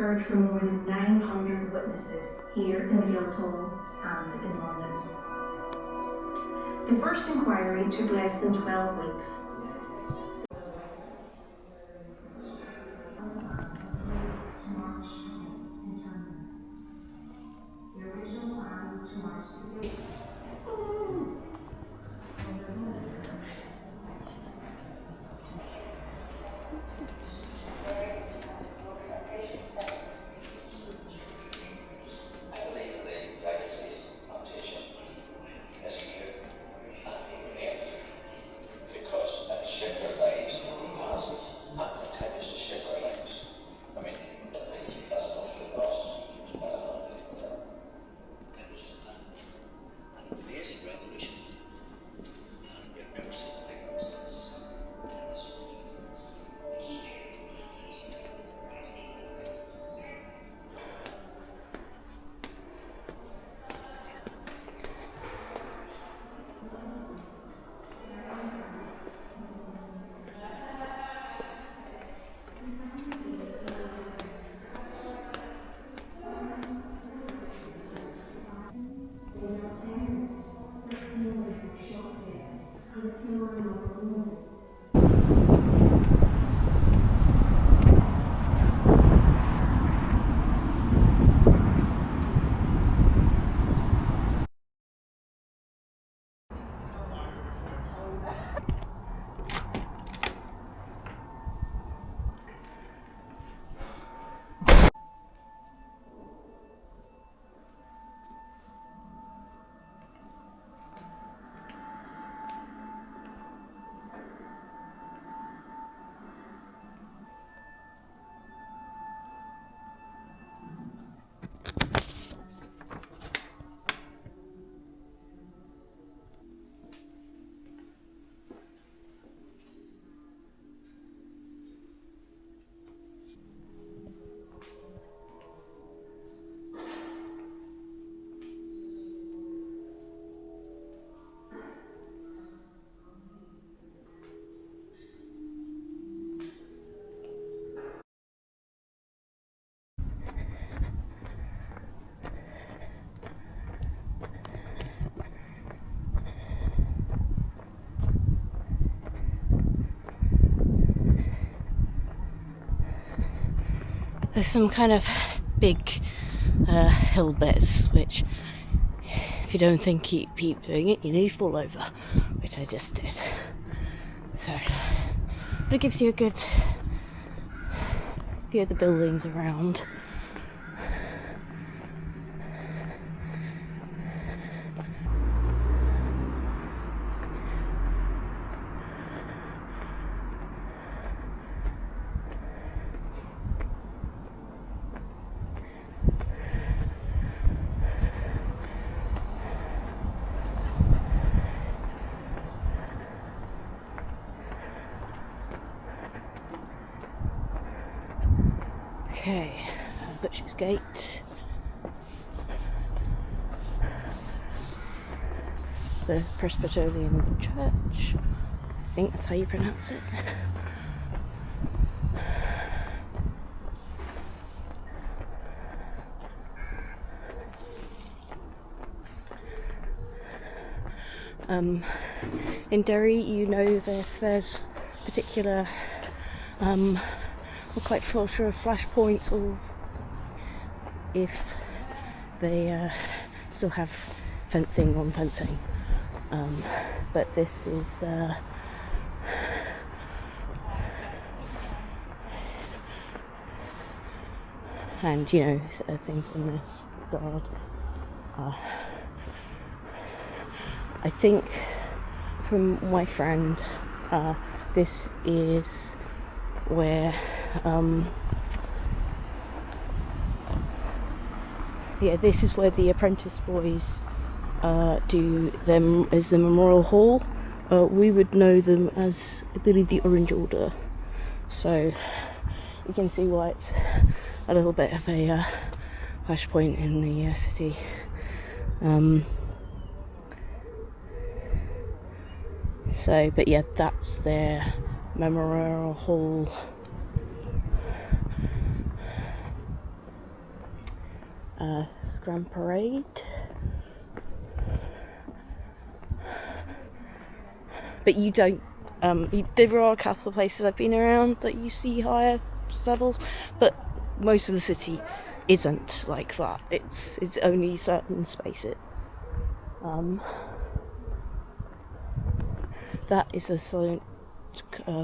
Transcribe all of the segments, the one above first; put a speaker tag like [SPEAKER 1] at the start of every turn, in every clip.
[SPEAKER 1] heard from more than 900 witnesses here in the Guildhall and in London. The first inquiry took less than 12 weeks.
[SPEAKER 2] There's some kind of big hill bits which, if you don't think keep doing it, you need to fall over, which I just did. So that gives you a good view of the buildings around. Okay, Butcher's Gate. The Presbyterian Church. I think that's how you pronounce it. In Derry, you know that if there's particular we're quite sure of flashpoints, or if they still have fencing on fencing. But this is and you know, things in this regard. I think from my friend, this is where this is where the apprentice boys do them as the Memorial Hall. We would know them as, I believe, the Orange Order. So you can see why it's a little bit of a flashpoint in the city. So, but yeah, that's their Memorial Hall. Grand Parade. But you don't, there are a couple of places I've been around that you see higher levels, but most of the city isn't like that. It's only certain spaces. That is a St.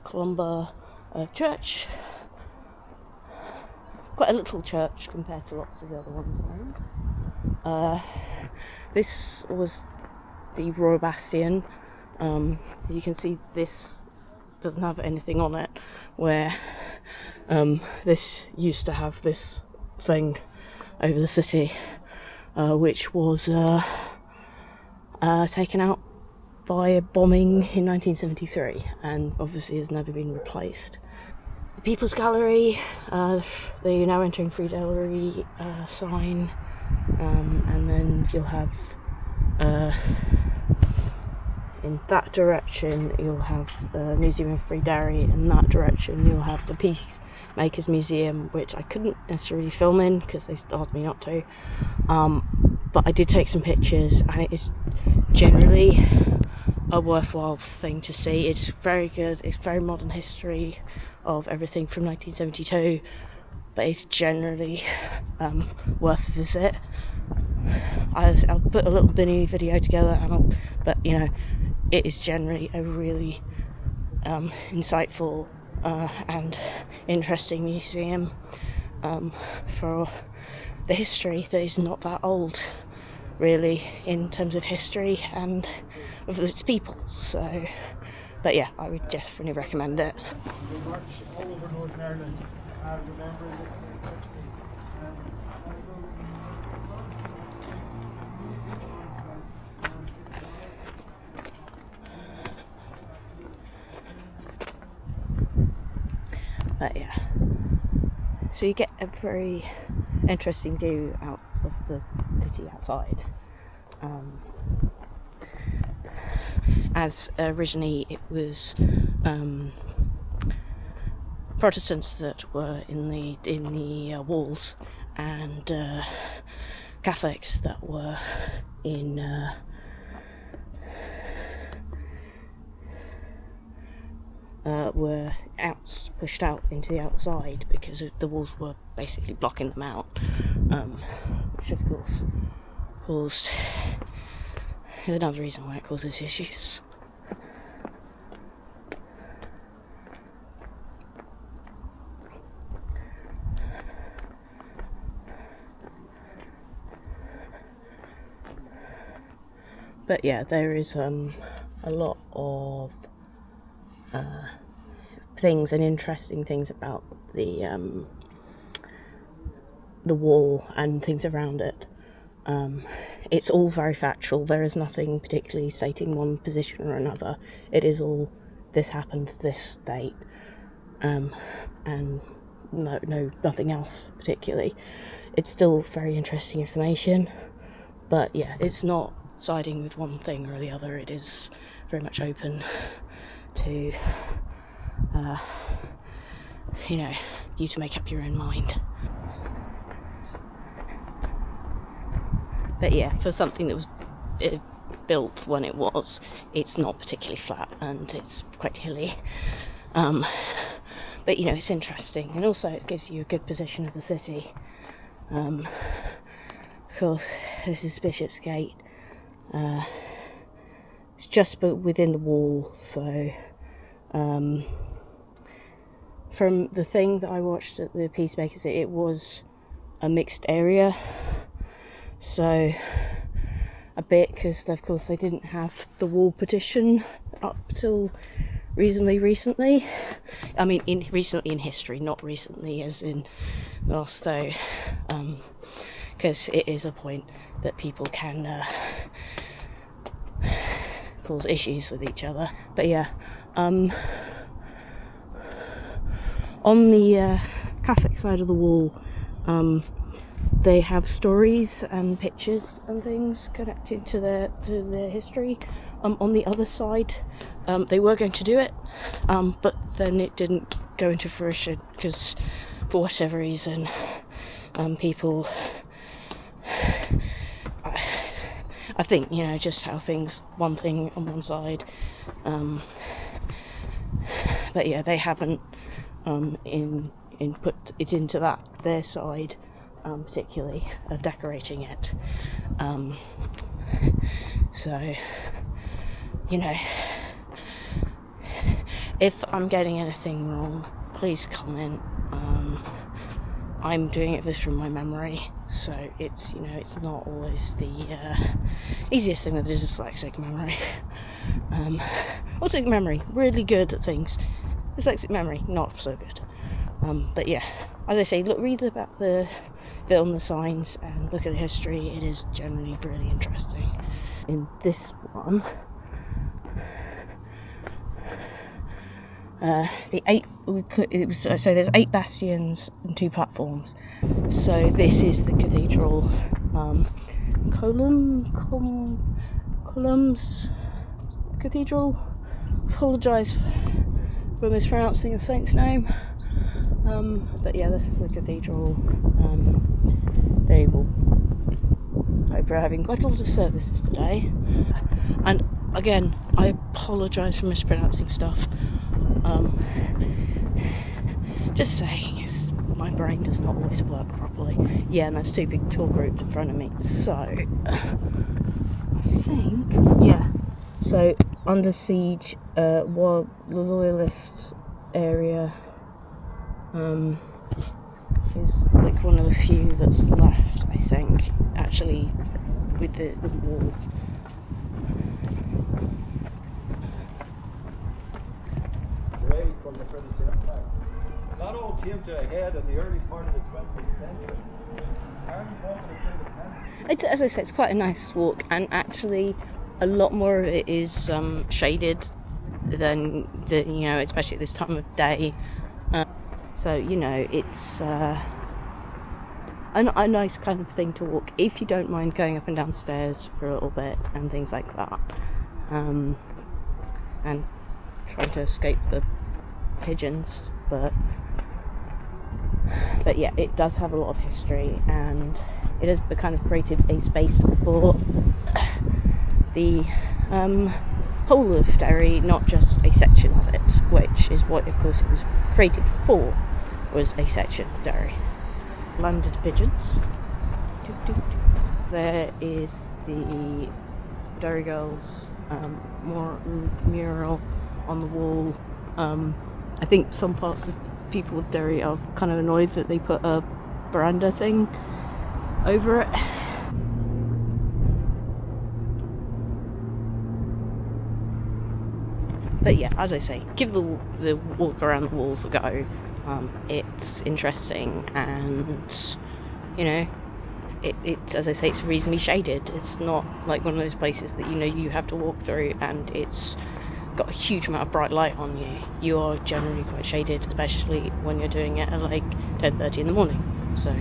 [SPEAKER 2] Columba church. Quite a little church compared to lots of the other ones around. This was the Royal Bastion. You can see this doesn't have anything on it, where this used to have this thing over the city, which was taken out by a bombing in 1973 and obviously has never been replaced. The People's Gallery, the now entering Free Gallery sign, and then you'll have in that direction you'll have the Museum of Free Derry, in that direction you'll have the Peacemakers Museum, which I couldn't necessarily film in because they asked me not to, but I did take some pictures, and it is generally a worthwhile thing to see. It's very good, it's very modern history of everything from 1972, but it's generally worth a visit. I'll put a little mini video together, but you know, it is generally a really insightful and interesting museum for the history that is not that old, really, in terms of history and of its people. So, but yeah, I would definitely recommend it.
[SPEAKER 3] They march all over Northern Ireland,
[SPEAKER 2] But yeah, so you get a very interesting view out of the city outside. As originally it was Protestants that were in the walls, and Catholics that were in were pushed out into the outside because the walls were basically blocking them out, which of course caused another reason why it causes issues. But yeah, there is a lot of things and interesting things about the wall and things around it. It's all very factual. There is nothing particularly stating one position or another. It is all, this happened this date, and nothing else particularly. It's still very interesting information, but yeah, it's not siding with one thing or the other. It is very much open to you to make up your own mind. But yeah, for something that was built when it's not particularly flat and it's quite hilly. But you know, it's interesting, and also it gives you a good position of the city. Of course, this is Bishopsgate. It's just within the wall, so from the thing that I watched at the Peacemakers, it was a mixed area, so a bit, because of course they didn't have the wall partition up till reasonably recently. I mean, recently in history, not recently as in last day, because it is a point that people can cause issues with each other. But yeah, on the Catholic side of the wall, they have stories and pictures and things connected to their history. On the other side, they were going to do it, but then it didn't go into fruition because, for whatever reason, people I think, you know, just how things, one thing on one side, but yeah, they haven't put it into their side, particularly of decorating it. So, you know, if I'm getting anything wrong, please comment. I'm doing this from my memory, so it's, you know, it's not always the easiest thing with a dyslexic memory. Autistic memory, really good at things. Dyslexic memory, not so good. But yeah, as I say, read about the bit on the signs and look at the history. It is generally really interesting. In this one, so there's 8 bastions and 2 platforms. So this is the cathedral, Columns Cathedral. Apologise for mispronouncing the saint's name. But yeah, this is the cathedral. They will hope we're having quite a lot of services today. And again, I apologise for mispronouncing stuff. Just saying, my brain does not always work properly. Yeah, and that's 2 big tour groups in front of me. So, I think, yeah. So, under siege, while the loyalist area is like one of the few that's left, I think, actually, with the walls.
[SPEAKER 4] That all came to a head in the early part of the 20th century.
[SPEAKER 2] It's, as I said, it's quite a nice walk, and actually a lot more of it is shaded than you know, especially at this time of day. So, you know, it's a nice kind of thing to walk if you don't mind going up and down stairs for a little bit and things like that, and trying to escape the pigeons. But yeah, it does have a lot of history, and it has kind of created a space for the whole of Derry, not just a section of it, which is what, of course, it was created for, was a section of Derry. Landed pigeons. There is the Derry Girls mural on the wall. I think some parts of people of Derry are kind of annoyed that they put a veranda thing over it. But yeah, as I say, give the walk around the walls a go. It's interesting, and you know, it's, as I say, it's reasonably shaded. It's not like one of those places that, you know, you have to walk through and it's got a huge amount of bright light on you. You are generally quite shaded, especially when you're doing it at like 10:30 in the morning. So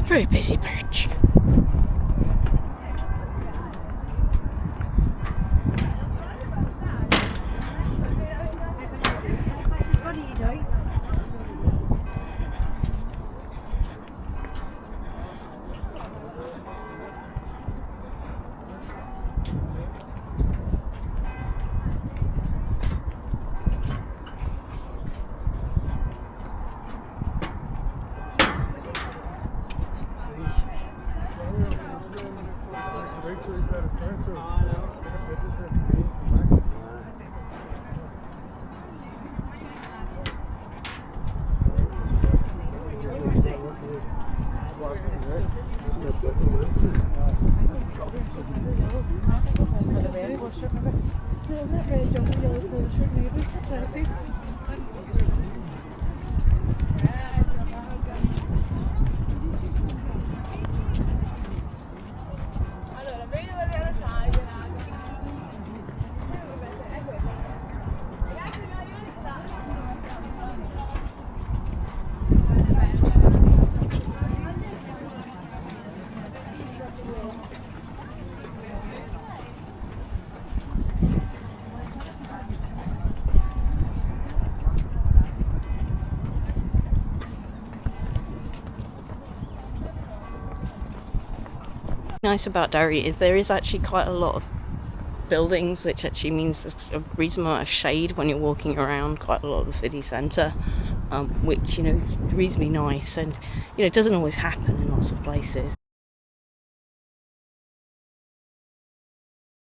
[SPEAKER 2] Very busy perch. Nice about Derry is there is actually quite a lot of buildings, which actually means there's a reasonable amount of shade when you're walking around quite a lot of the city centre, which, you know, is reasonably nice, and, you know, it doesn't always happen in lots of places.